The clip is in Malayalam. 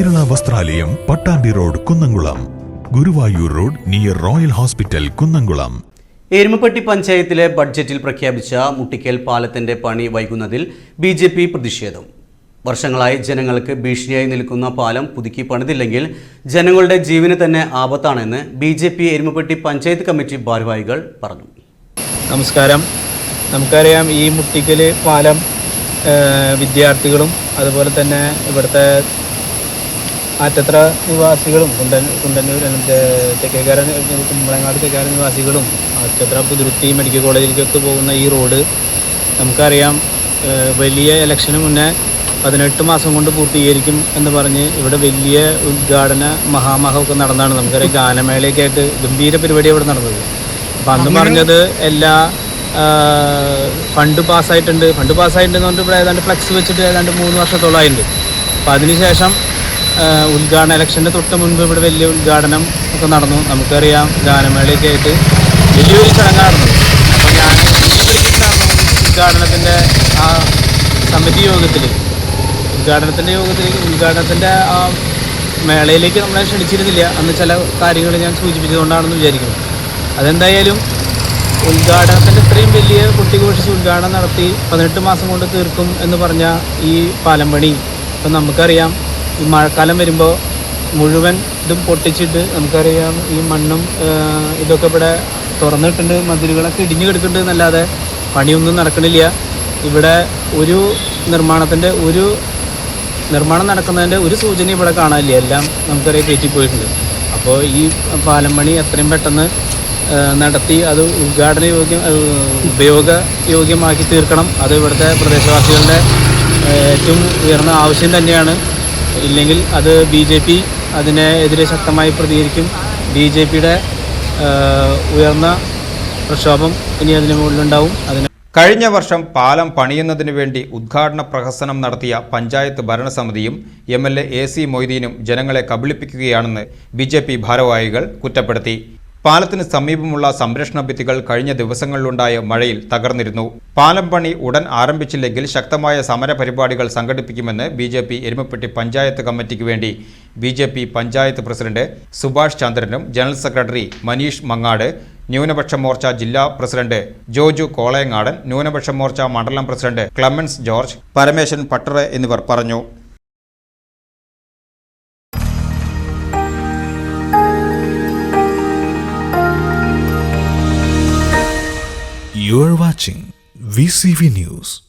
Kerala Vastralayam, Pattambi road, Kunnamkulam. Guruvayur road near royal hospital, Kunnamkulam. Erumapetty പഞ്ചായത്തിലെ ബഡ്ജറ്റിൽ പ്രഖ്യാപിച്ച മുട്ടിക്കൽ പാലത്തിന്റെ പണി വൈകുന്നതിൽ BJP പ്രതിഷേധം. വർഷങ്ങളായി ജനങ്ങൾക്ക് ഭീഷണിയായി നിൽക്കുന്ന പാലം പുതുക്കി പണിതില്ലെങ്കിൽ ജനങ്ങളുടെ ജീവന് തന്നെ ആപത്താണെന്ന് BJP എരുമപ്പെട്ടി പഞ്ചായത്ത് കമ്മിറ്റി ഭാരവാഹികൾ പറഞ്ഞു. നമസ്കാരം. നമുക്കറിയാം, ഈ മുട്ടിക്കൽ പാലം വിദ്യാർത്ഥികളും അതുപോലെ തന്നെ ഇവിടുത്തെ ആറ്റത്ര നിവാസികളും കുണ്ടന്നൂർ തെക്കേക്കാരൻ കുമ്പളങ്ങാട് തെക്കേക്കാരൻ നിവാസികളും ആറ്റത്ര പുതുരുത്തി മെഡിക്കൽ കോളേജിലേക്കൊക്കെ പോകുന്ന ഈ റോഡ് നമുക്കറിയാം, വലിയ ഇലക്ഷന് മുന്നേ 18 മാസം കൊണ്ട് പൂർത്തീകരിക്കും എന്ന് പറഞ്ഞ് ഇവിടെ വലിയ ഉദ്ഘാടന മഹാമഹമൊക്കെ നടന്നാണ്. നമുക്കറിയാം, ഗാനമേളയൊക്കെ ആയിട്ട് ഗംഭീര പരിപാടി അവിടെ നടന്നത്. അപ്പം അന്ന് പറഞ്ഞത് എല്ലാ ഫണ്ട് പാസ്സായിട്ടുണ്ടെന്ന് പറഞ്ഞിട്ട് ഇവിടെ ഏതാണ്ട് ഫ്ലക്സ് വെച്ചിട്ട് ഏതാണ്ട് 3 വർഷത്തോളമായിട്ടുണ്ട്. അപ്പം അതിനുശേഷം ഉദ്ഘാടന ഇലക്ഷൻ്റെ തൊട്ട് മുൻപ് ഇവിടെ വലിയ ഉദ്ഘാടനം ഒക്കെ നടന്നു. നമുക്കറിയാം, ഗാനമേളയൊക്കെ ആയിട്ട് വലിയൊരു ചടങ്ങായിരുന്നു. അപ്പോൾ ഞാൻ ഉദ്ഘാടനത്തിൻ്റെ ആ സമിതി ഉദ്ഘാടനത്തിൻ്റെ ആ മേളയിലേക്ക് നമ്മളെ ക്ഷണിച്ചിരുന്നില്ല. അന്ന് ചില കാര്യങ്ങൾ ഞാൻ സൂചിപ്പിച്ചതുകൊണ്ടാണെന്ന് വിചാരിക്കുന്നു. അതെന്തായാലും ഉദ്ഘാടനത്തിൻ്റെ ഇത്രയും വലിയ കൊട്ടിഘോഷിച്ച് ഉദ്ഘാടനം നടത്തി 18 മാസം കൊണ്ട് തീർക്കും എന്ന് പറഞ്ഞ ഈ പാലം പണി ഇപ്പം നമുക്കറിയാം, ഈ മഴക്കാലം വരുമ്പോൾ മുഴുവൻ ഇതും പൊട്ടിച്ചിട്ട് നമുക്കറിയാം, ഈ മണ്ണും ഇതൊക്കെ ഇവിടെ തുറന്നിട്ടുണ്ട്, മതിലുകളൊക്കെ ഇടിഞ്ഞു കിടക്കുന്നുണ്ട് എന്നല്ലാതെ പണിയൊന്നും നടക്കണില്ല. ഇവിടെ ഒരു നിർമ്മാണം നടക്കുന്നതിൻ്റെ ഒരു സൂചന ഇവിടെ കാണാനില്ല. എല്ലാം നമുക്കറിയാം കയറ്റിപ്പോയിട്ടുണ്ട്. അപ്പോൾ ഈ പാലം പണി എത്രയും പെട്ടെന്ന് നടത്തി അത് ഉപയോഗയോഗ്യമാക്കി തീർക്കണം. അത് ഇവിടുത്തെ പ്രദേശവാസികളുടെ ഏറ്റവും ഉയർന്ന ആവശ്യം തന്നെയാണ്. ഇല്ലെങ്കിൽ അത് BJP അതിനെതിരെ ശക്തമായി പ്രതികരിക്കും. BJPയുടെ ഉയർന്ന പ്രക്ഷോഭം ഇനി അതിന് മുകളിലുണ്ടാവും. കഴിഞ്ഞ വർഷം പാലം പണിയുന്നതിനു വേണ്ടി ഉദ്ഘാടന പ്രഹസനം നടത്തിയ പഞ്ചായത്ത് ഭരണസമിതിയും MLA AC മൊയ്തീനും ജനങ്ങളെ കബളിപ്പിക്കുകയാണെന്ന് BJP ഭാരവാഹികൾ കുറ്റപ്പെടുത്തി. പാലത്തിന് സമീപമുള്ള സംരക്ഷണ ഭിത്തികൾ കഴിഞ്ഞ ദിവസങ്ങളിലുണ്ടായ മഴയിൽ തകർന്നിരുന്നു. പാലം പണി ഉടൻ ആരംഭിച്ചില്ലെങ്കിൽ ശക്തമായ സമരപരിപാടികൾ സംഘടിപ്പിക്കുമെന്ന് BJP എരുമപ്പെട്ടി പഞ്ചായത്ത് കമ്മിറ്റിക്ക് വേണ്ടി BJP പഞ്ചായത്ത് പ്രസിഡന്റ് സുഭാഷ് ചന്ദ്രനും ജനറൽ സെക്രട്ടറി മനീഷ് മങ്ങാട്, ന്യൂനപക്ഷ മോർച്ച ജില്ലാ പ്രസിഡന്റ് ജോജു കോളയങ്ങാടൻ, ന്യൂനപക്ഷ മോർച്ച മണ്ഡലം പ്രസിഡന്റ് ക്ലമൻസ് ജോർജ്, പരമേശൻ പട്ടറ എന്നിവർ പറഞ്ഞു. You are watching VCV News.